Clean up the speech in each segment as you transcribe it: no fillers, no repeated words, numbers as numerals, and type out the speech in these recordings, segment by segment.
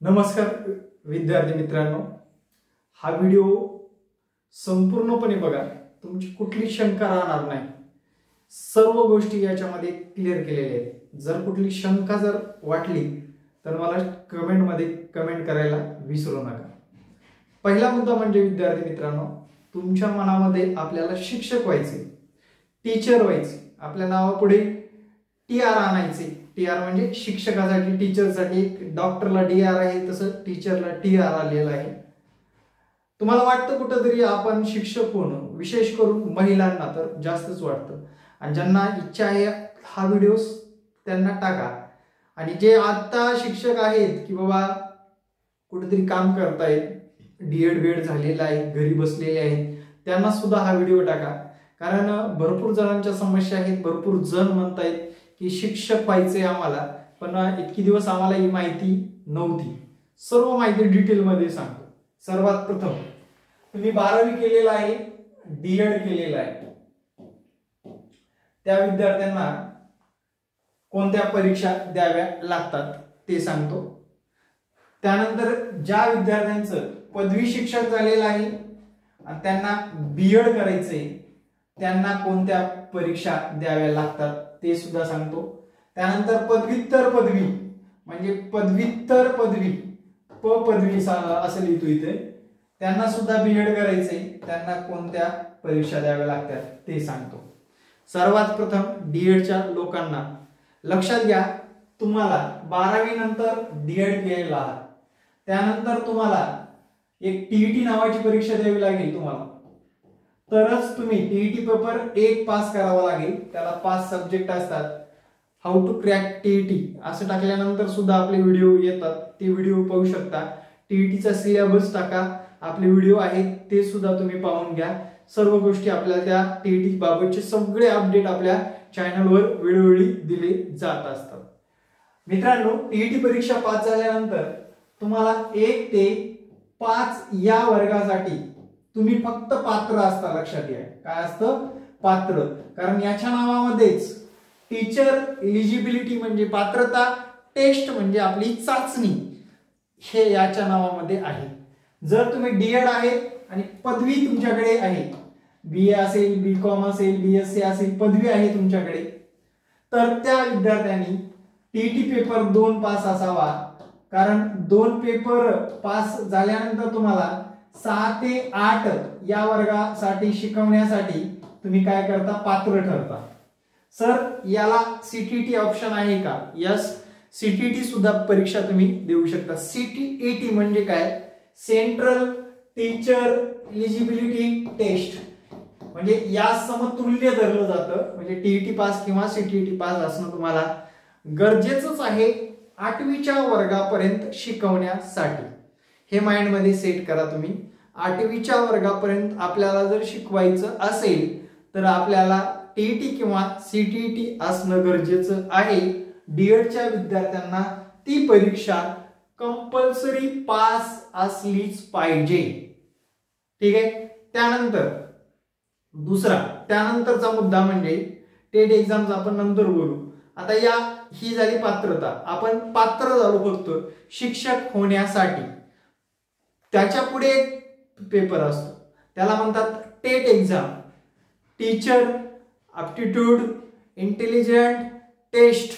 नमस्कार विद्यार्थी मित्रांनो, हा व्हिडिओ संपूर्णपणे बघा, तुमची कुठली शंका राहणार नाही। सर्व गोष्टी याच्यामध्ये क्लिअर केलेल्या आहेत। जर कुठली शंका वाटली तर मला कमेंटमध्ये कमेंट करायला विसरू नका। पहिला मुद्दा म्हणजे विद्यार्थी मित्रांनो, तुमच्या मनामध्ये आपल्याला शिक्षक व्हायचे, टीचर व्हायचे, आपल्या नावापुढे टीआर आणायचे। टीआर म्हणजे शिक्षकासाठी, टीचरसाठी, डॉक्टरला डीआर आहे तसं टीचरला टीआर आलेला आहे। तुम्हाला वाटतं कुठंतरी आपण शिक्षक होणं, विशेष करून महिलांना तर जास्तच वाटतं, आणि ज्यांना इच्छा आहे हा व्हिडिओ त्यांना टाका। आणि जे आता शिक्षक आहेत की बाबा कुठेतरी काम करतायत, डीएड बीएड झालेला आहे, घरी बसलेले आहेत, त्यांना सुद्धा हा व्हिडिओ टाका। कारण भरपूर जणांच्या समस्या आहेत, भरपूर जण म्हणतायत की शिक्षक व्हायचे आम्हाला, पण इतकी दिवस आम्हाला ही माहिती नव्हती। सर्व माहिती डिटेल मध्ये सांगतो। सर्वात प्रथम तुम्ही 12वी केलेला आहे, डीएड केलेला आहे, त्या विद्यार्थ्यांना कोणत्या परीक्षा द्याव्या लागतात ते सांगतो। त्यानंतर ज्या विद्यार्थ्यांचं पदवी शिक्षक झालेलं आहे आणि त्यांना बीएड करायचंय, त्यांना कोणत्या परीक्षा द्याव्या लागतात ते सुद्धा सांगतो। त्यानंतर पदव्युत्तर पदवी म्हणजे पदव्युत्तर पदवी, पदवी असं लिहितो इथे, त्यांना सुद्धा बीएड करायचंय, त्यांना कोणत्या परीक्षा द्याव्या लागतात ते सांगतो। सर्वात प्रथम डीएडच्या लोकांना लक्षात घ्या, तुम्हाला 12वी नंतर डीएड केलेला आहात, त्यानंतर तुम्हाला एक टीईटी नावाची परीक्षा द्यावी लागेल तुम्हाला, तरच तुम्ही टीईटी पेपर 1 पास करावा लागेल। त्याला 5 सब्जेक्ट असतात। हाऊ टू क्रॅक टीईटी असं टाकल्यानंतर सुद्धा आपले व्हिडिओ येतात, ते व्हिडिओ पाहू शकता। टीईटीचा सिलेबस टाका, आपले व्हिडिओ आहेत ते सुद्धा तुम्ही पाहून घ्या। सर्व गोष्टी आपल्याला त्या टीईटी बाबतचे सगळे अपडेट आपल्या चॅनलवर वेळोवेळी दिले जात असतात। मित्रांनो, टीईटी परीक्षा पास झाल्यानंतर तुम्हाला 1 ते 5 या वर्गासाठी तुम्ही फक्त पात्र असता। लक्षात घ्या, काय असतं? पात्र। कारण याच्या नावामध्येच टीचर एलिजिबिलिटी म्हणजे पात्रता, टेस्ट म्हणजे आपली चाचणी, हे याच्या नावामध्ये आहे। जर तुम्ही डीएड आहे आणि पदवी तुमच्याकडे आहे, बीए असेल, बीकॉम असेल, बीएससी असेल, पदवी आहे तुमच्याकडे, तर त्या विद्यार्थ्यांनी टीईटी पेपर 2 पास असावा। कारण 2 पेपर पास झाल्यानंतर तुम्हाला 6 ते 8 या वर्गासाठी शिकवण्यासाठी तुम्ही काय करता? पात्र ठरता। सर याला सीटीटी ऑप्शन आहे का? यस, सीटीटी सुद्धा परीक्षा तुम्ही देऊ शकता। सीटीईटी म्हणजे काय? सेंट्रल टीचर एलिजिबिलिटी टेस्ट, म्हणजे या समतुल्य धरलं जातं। म्हणजे टीईटी पास किंवा सीटीईटी पास असणं तुम्हाला गरजेचंच आहे 8वीच्या वर्गापर्यंत शिकवण्यासाठी। हे माइंड मध्ये सेट करा तुम्ही। 8वीच्या वर्गापर्यंत आपल्याला जर शिकवायचं असेल तर आपल्याला टीईटी किंवा सीटीईटी असणं गरजेचं आहे। डीएडच्या विद्यार्थ्यांना ती परीक्षा कंपल्सरी पास असलीच पाहिजे। ठीक आहे। त्यानंतर त्यानंतरचा मुद्दा म्हणजे टेट एक्झामचा आपण नंतर बोलू। आता ही झाली पात्रता, आपण पात्र झालो फक्त शिक्षक होण्यासाठी। त्याच्या पुढे एक पेपर असतो, त्याला म्हणतात TET exam, teacher aptitude intelligent test,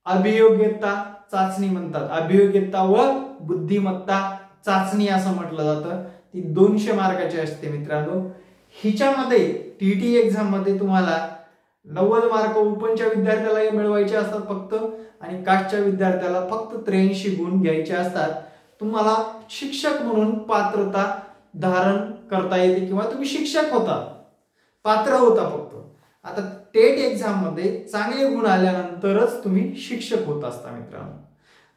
अभियोग्यता चाचणी म्हणतात, अभियोग्यता व बुद्धिमत्ता चाचणी असं म्हटलं जातं। ती 200 मार्काची असते मित्रांनो। हिच्यामध्ये टीईटी एक्झाम मध्ये तुम्हाला 90 मार्क ओपनच्या विद्यार्थ्याला मिळवायचे असतात फक्त, आणि कास्टच्या विद्यार्थ्याला फक्त 83 गुण घ्यायचे असतात। तुम्हाला शिक्षक म्हणून पात्रता धारण करता येते किंवा तुम्ही शिक्षक होता, पात्र होता फक्त। आता टेट एक्झाम मध्ये चांगले गुण आल्यानंतरच तुम्ही शिक्षक होत असता मित्रांनो।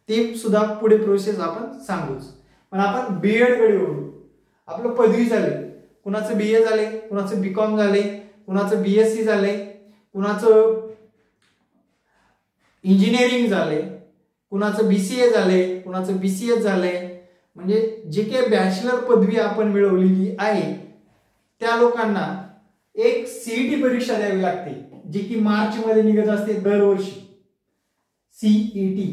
ती सुद्धा पुढे प्रोसेस आपण सांगूच। पण आपण बीएड कडे वळू। आपलं पदवी झाले, कुणाचं बीए झाले, कुणाचं बीकॉम झाले, कुणाचं बीएससी झाले, कुणाचं इंजिनिअरिंग झाले, कुणाचं बीसीए झाले, कुणाचं बीसीएस झाले, म्हणजे जे काही बॅचलर पदवी आपण मिळवलेली आहे त्या लोकांना एक सीईटी परीक्षा द्यावी लागते, जी की मार्च मध्ये निघत असते दरवर्षी। सीईटी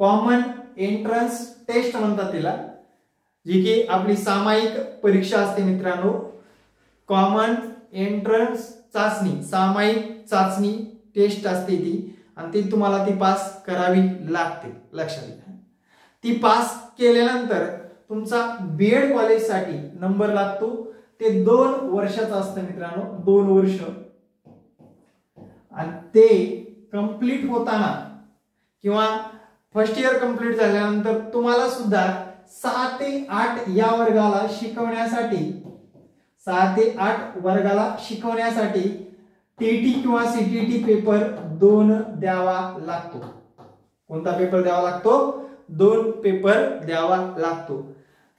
कॉमन एंट्रन्स टेस्ट म्हणतात तिला, जी की आपली सामायिक परीक्षा असते मित्रांनो. कॉमन एंट्रन्स चाचणी, सामायिक चाचणी टेस्ट असते ती, आणि ती तुम्हाला ती पास करावी लागते, लक्षात घ्या. ती पास केल्यानंतर तुमचा बीएड कॉलेजसाठी नंबर लागतो. ते 2 वर्षाचं असतं मित्रांनो, 2 वर्ष. आणि ते कंप्लीट होताना किंवा फर्स्ट इयर कंप्लीट झाल्यानंतर तुम्हाला सुद्धा 6 ते 8 या वर्गाला शिकवण्यासाठी, 6 ते 8 वर्गाला शिकवण्यासाठी टीटी किंवा सीटीटी पेपर 2 द्यावा लागतो. कोणता पेपर द्यावा लागतो? 2 पेपर द्यावा लागतो.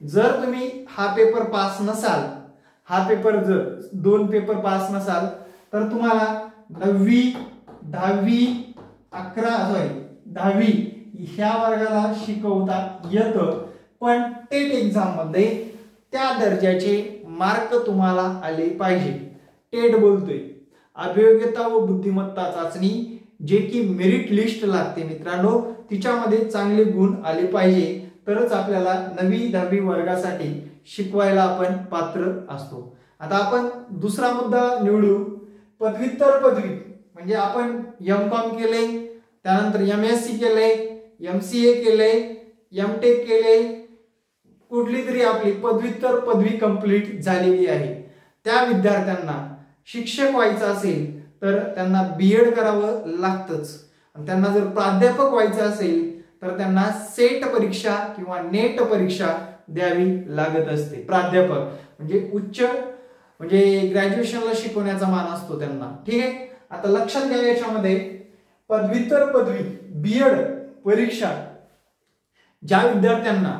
जर तुम्ही हा पेपर पास नसाल, हा पेपर जर 2 पेपर पास नसाल, तर तुम्हाला 9वी 10वी 10वी ह्या वर्गाला शिकवता येतं. पण टेट एक्झाम मध्ये त्या दर्जाचे मार्क तुम्हाला आले पाहिजे. टेट बोलतोय अभियोग्यता व बुद्धिमत्ता चाचणी, जे की मेरिट लिस्ट लागते मित्रांनो, तिच्यामध्ये चांगले गुण आले पाहिजे, तरच आपल्याला 9वी 10वी वर्गासाठी शिकवायला आपण पात्र असतो. आता आपण दुसरा मुद्दा निवडू, पदव्युत्तर पदवी. म्हणजे आपण एम.कॉम केले, त्यानंतर एम.एससी केले, एम.सी.ए केले, एम.टेक केले, कुठली तरी आपली पदव्युत्तर पदवी कंप्लीट झालेली आहे. त्या विद्यार्थ्यांना शिक्षक व्हायचं असेल तर त्यांना बीएड करावं लागतंच. त्यांना जर प्राध्यापक व्हायचं असेल तर त्यांना सेट परीक्षा किंवा नेट परीक्षा द्यावी लागत असते. प्राध्यापक म्हणजे उच्च, म्हणजे ग्रॅज्युएशनला शिकवण्याचा मान असतो त्यांना. ठीक आहे. आता लक्षात घ्या, याच्यामध्ये पदव्युत्तर पदवी बीएड परीक्षा ज्या विद्यार्थ्यांना,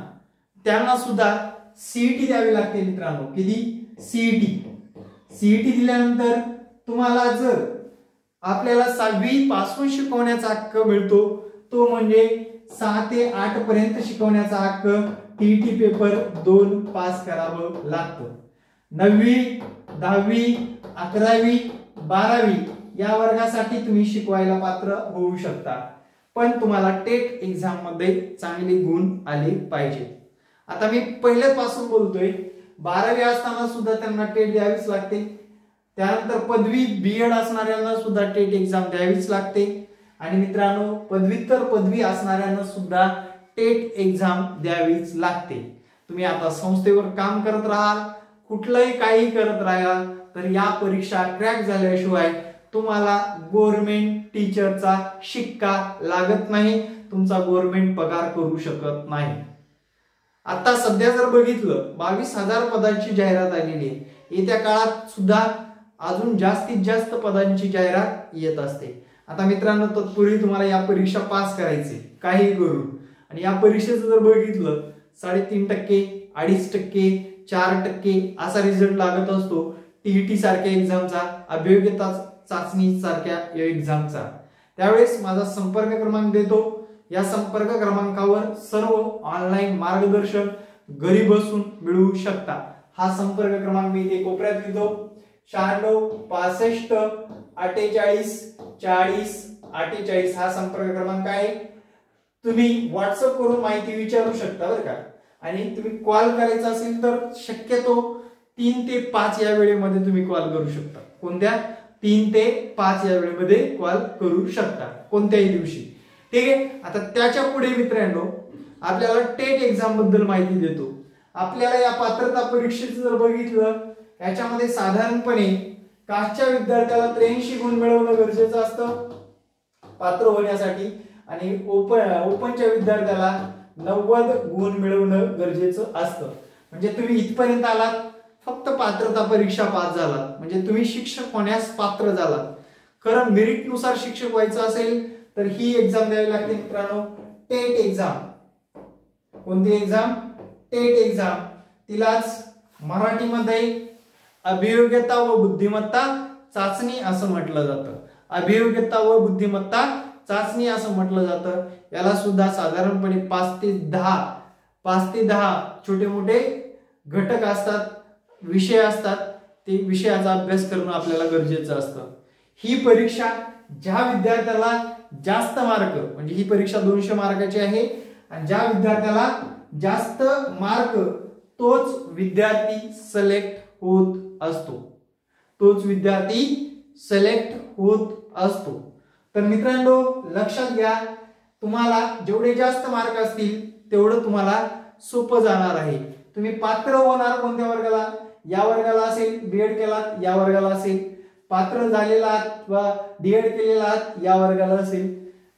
त्यांना सुद्धा सीईटी द्यावी लागते मित्रांनो. किती? सीईटी दिल्यानंतर तुम्हाला जर आपल्याला 6वी पासून शिकवण्याचा हक्क मिळतो, तो म्हणजे 6 ते 8 पर्यंत शिकवण्याचा हक्क. टीटी पेपर 2 पास करावं लागतं. 9वी 10वी 11वी 12वी या वर्गासाठी तुम्ही शिकवायला पात्र होऊ शकता, पण तुम्हाला टेट एक्झाम मध्ये चांगले गुण आले पाहिजेत. आता मी पहिल्यापासून बोलतोय, 12वी असताना सुद्धा त्यांना टेट द्यावीच लागते. त्यानंतर पदवी बीएड असणाऱ्यांना सुद्धा टेट एक्झाम द्यावीच लागते. आणि मित्रांनो, पदव्युत्तर पदवी असणाऱ्यांना सुद्धा टेट एक्झाम द्यावीच लागते. तुम्ही आता संस्थेवर काम करत राहाल, कुठलंही काही करत राहाल, तर या परीक्षा क्रॅक झाल्याशिवाय तुम्हाला गव्हर्नमेंट टीचरचा शिक्का लागत नाही, तुमचा गव्हर्नमेंट पगार करू शकत नाही. आता सध्या जर बघितलं, 22,000 पदांची जाहिरात आलेली आहे. येत्या काळात सुद्धा अजून जास्तीत जास्त पदांची जाहिरात येत असते. आता मित्रांनो, तत्पूर्वी तुम्हाला या परीक्षा पास करायची काही करून, आणि या परीक्षेचं जर बघितलं 3.5%, 2.5%, 4% असा रिझल्ट लागत असतो टीईटी सारख्या एक्झामचा, अभियोग्यता चाचणी सारख्या एक्झामचा. त्यावेळेस माझा संपर्क क्रमांक देतो. या संपर्क क्रमांकावर सर्व ऑनलाईन मार्गदर्शन घरी बसून मिळवू शकता. हा संपर्क क्रमांक मी इथे कोपऱ्यात लिहितो. 96 65 48 40 48 हा संपर्क क्रमांक आहे. तुम्ही व्हॉट्सअप करून माहिती विचारू शकता बरं का. आणि तुम्ही कॉल करायचा असेल तर शक्यतो 3 ते 5 या वेळेमध्ये तुम्ही कॉल करू शकता. कोणत्या? 3 ते 5 या वेळेमध्ये कॉल करू शकता कोणत्याही दिवशी. ठीक आहे. आता त्याच्या पुढे मित्रांनो, आपल्याला टेट एक्झाम बद्दल माहिती देतो. आपल्याला या पात्रता परीक्षेचं जर बघितलं, याच्यामध्ये साधारणपणे कास्टच्या विद्यार्थ्याला 83 गुण मिळवणं गरजेचं असतं पात्र होण्यासाठी, आणि ओपनच्या विद्यार्थ्याला 90 गुण मिळवणं गरजेचं असतं. म्हणजे तुम्ही इथपर्यंत आलात, फक्त पात्रता परीक्षा पास झालात म्हणजे तुम्ही शिक्षक होण्यास पात्र झालात. खरं मेरिट नुसार शिक्षक व्हायचं असेल तर ही एक्झाम द्यावी लागते मित्रांनो, टेट एक्झाम. कोणती एक्झाम? TET exam. तिलाच मराठीमध्ये अभियोग्यता व बुद्धिमत्ता चाचणी असं म्हटलं जातं. अभियोग्यता व बुद्धिमत्ता चाचणी असं म्हटलं जातं. याला सुद्धा साधारणपणे 5 ते 10 छोटे मोठे घटक असतात, विषय असतात. ते विषयाचा अभ्यास करणं आपल्याला गरजेचं असतं. ही परीक्षा ज्या विद्यार्थ्याला जास्त मार्क, म्हणजे ही परीक्षा 200 मार्काची आहे आणि ज्या विद्यार्थ्याला जास्त मार्क तोच विद्यार्थी सिलेक्ट होत असतो, तोच विद्यार्थी सिलेक्ट होत असतो. तर मित्रांनो लक्षात घ्या, तुम्हाला जेवढे जास्त मार्क असतील तेवढं तुम्हाला सोपं जाणार आहे. तुम्ही पात्र होणार कोणत्या वर्गाला, या वर्गाला असेल बीएड केलात या वर्गाला असेल, पात्र झालेला आहात किंवा डीएड केलेला आहात या वर्गाला असेल.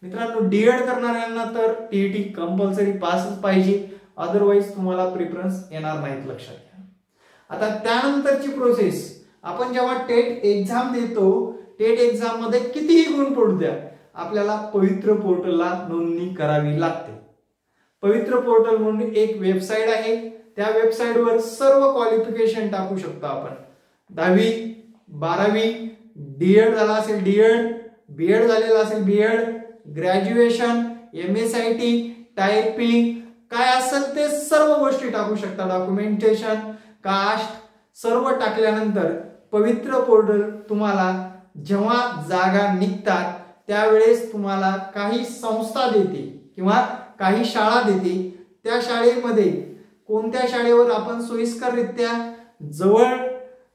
मित्रांनो डीएड करणाऱ्यांना तर टीईटी कंपल्सरी पासच पाहिजे, अदरवाईज तुम्हाला प्रेफरन्स येणार नाहीत, लक्षात घ्या. आता त्यानंतरची प्रोसेस, आपण जेव्हा टेट एक्झाम देतो, टेट एक्झाम मध्ये कितीही गुण पडू द्या, आपल्याला पवित्र पोर्टलला नोंदणी करावी लागते. पवित्र पोर्टल म्हणून एक वेबसाईट आहे, त्या वेबसाईटवर सर्व क्वालिफिकेशन टाकू शकतो आपण. 10वी 12वी, डीएड झाला असेल डीएड, बीएड झालेला असेल बीएड, ग्रॅज्युएशन, एमएसआयटी, टायपिंग, काय असेल ते सर्व गोष्टी टाकू शकता. डॉक्युमेंटेशन, कास्ट सर्व टाकल्यानंतर पवित्र पोर्टल तुम्हाला जेव्हा जागा निघतात त्यावेळेस तुम्हाला काही संस्था देते किंवा काही शाळा देते. त्या शाळेमध्ये कोणत्या शाळेवर आपण सोयीस्कररित्या जवळ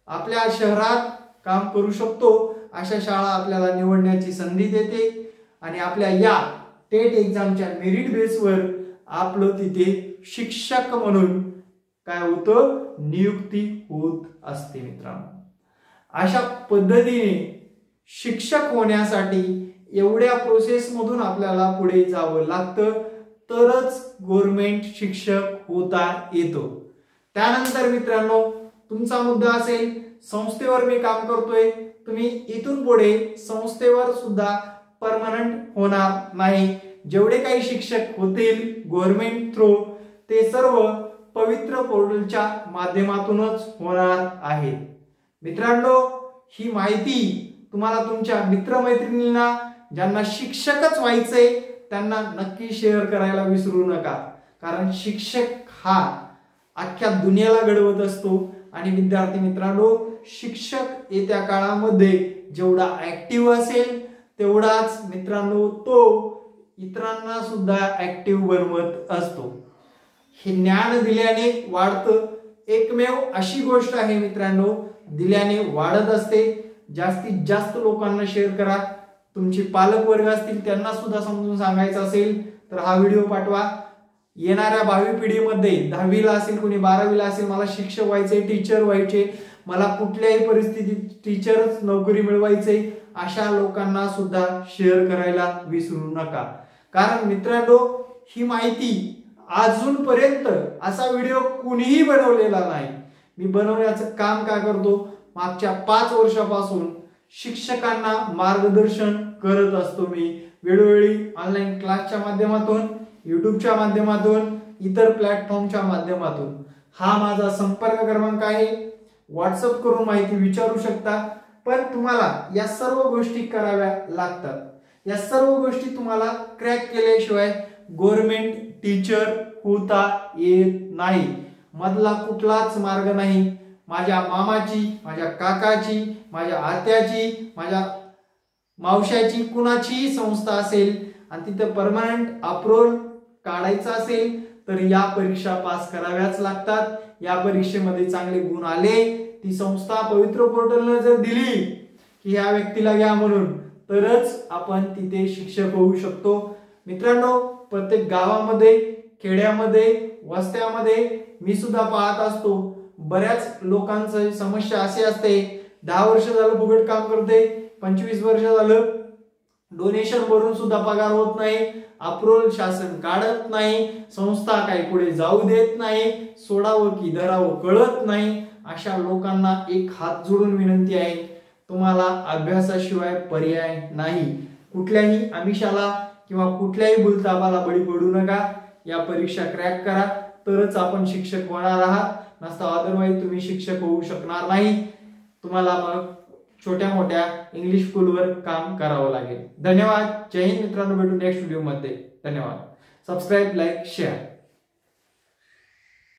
आपल्या शहरात काम करू शकतो अशा शाळा आपल्याला निवडण्याची संधी देते आणि आपल्या या टेट एक्झामच्या मेरिट बेसवर आपलं तिथे शिक्षक म्हणून काय होतं, नियुक्ती होत असते. मित्रांनो अशा पद्धतीने शिक्षक होण्यासाठी एवढ्या प्रोसेस मधून आपल्याला पुढे जावं लागतं, तरच गव्हर्नमेंट शिक्षक होता येतो. त्यानंतर मित्रांनो तुमचा मुद्दा असेल संस्थेवर मी काम करतोय, तुम्ही इथून पुढे संस्थेवर सुद्धा परमनंट होणार नाही. जेवढे काही शिक्षक होतील गव्हर्नमेंट थ्रू ते सर्व पवित्र पोर्टलच्या माध्यमातूनच होणार आहे. मित्रांनो ही माहिती तुम्हाला तुमच्या मित्रमैत्रिणींना ज्यांना शिक्षकच व्हायचंय त्यांना नक्की शेअर करायला विसरू नका, कारण शिक्षक हा अख्ख्या दुनियाला घडवत असतो. आणि विद्यार्थी मित्रांनो शिक्षक येत्या काळामध्ये जेवढा ऍक्टिव्ह असेल तेवढाच मित्रांनो तो इतरांना सुद्धा ऍक्टिव्ह बनवत असतो. हे ज्ञान दिल्याने वाढतं, एकमेव अशी गोष्ट आहे मित्रांनो दिल्याने वाढत असते. जास्तीत जास्त लोकांना शेअर करा. तुमचे पालक वर्ग असतील त्यांना सुद्धा समजून सांगायचं असेल तर हा व्हिडिओ पाठवा. येणाऱ्या भावी पिढीमध्ये 10वीला असेल कोणी 12वीला असेल मला शिक्षक व्हायचे, टीचर व्हायचे, मला कुठल्याही परिस्थितीत टीचरच नोकरी मिळवायचे, अशा लोकांना सुद्धा शेअर करायला विसरू नका. कारण मित्रांनो ही माहिती अजूनपर्यंत असा व्हिडिओ कुणीही बनवलेला नाही. मी बनवण्याचं काम का करतो, मागच्या 5 वर्षापासून शिक्षकांना मार्गदर्शन करत असतो. मी वेळोवेळी ऑनलाईन क्लासच्या माध्यमातून, युट्यूबच्या माध्यमातून, इतर प्लॅटफॉर्मच्या माध्यमातून. हा माझा संपर्क क्रमांक आहे, व्हॉट्सअप करून माहिती विचारू शकता. पण तुम्हाला या सर्व गोष्टी कराव्या लागतात. या सर्व गोष्टी तुम्हाला क्रॅक केल्याशिवाय गव्हर्नमेंट टीचर होता येत नाही. मधला कुठलाच मार्ग नाही. माझ्या मामाची, माझ्या काकाची, माझ्या आत्याची, माझ्या मावशाची कुणाची संस्था असेल आणि तिथे परमनंट अप्रूव्हल काढायचा असेल तर या परीक्षा पास कराव्याच लागतात. या परीक्षेमध्ये चांगले गुण आले, ती संस्था पवित्र पोर्टलने जर दिली की या व्यक्तीला घ्या म्हणून, तरच आपण तिथे शिक्षक होऊ शकतो. मित्रांनो प्रत्येक गावामध्ये, खेड्यामध्ये, वस्त्यामध्ये मी सुद्धा पाहत असतो बऱ्याच लोकांची समस्या अशी असते, 10 वर्ष झालं फुकट काम करते, 25 वर्ष झालं डोनेशन भरून सुद्धा पगार होत नाही, अप्रूव्हल शासन काढत नाही, संस्था काही पुढे जाऊ देत नाही, सोडावं की धरावं कळत नाही. अशा लोकांना एक हात जोडून विनंती आहे, तुम्हाला अभ्यासाशिवाय पर्याय नाही. कुठल्याही आमिषाला किंवा कुठल्याही भूलथापाला बळी पडू नका. या परीक्षा क्रॅक करा, तरच आपण शिक्षक होणार आहात. नसता अदरवाईज तुम्ही शिक्षक होऊ शकणार नाही. तुम्हाला मग छोट्या मोठ्या इंग्लिश स्कूलवर काम करावं लागेल. धन्यवाद. जय हिंद मित्रांनो, भेटू नेक्स्ट व्हिडिओ मध्ये. धन्यवाद. Subscribe, like, share.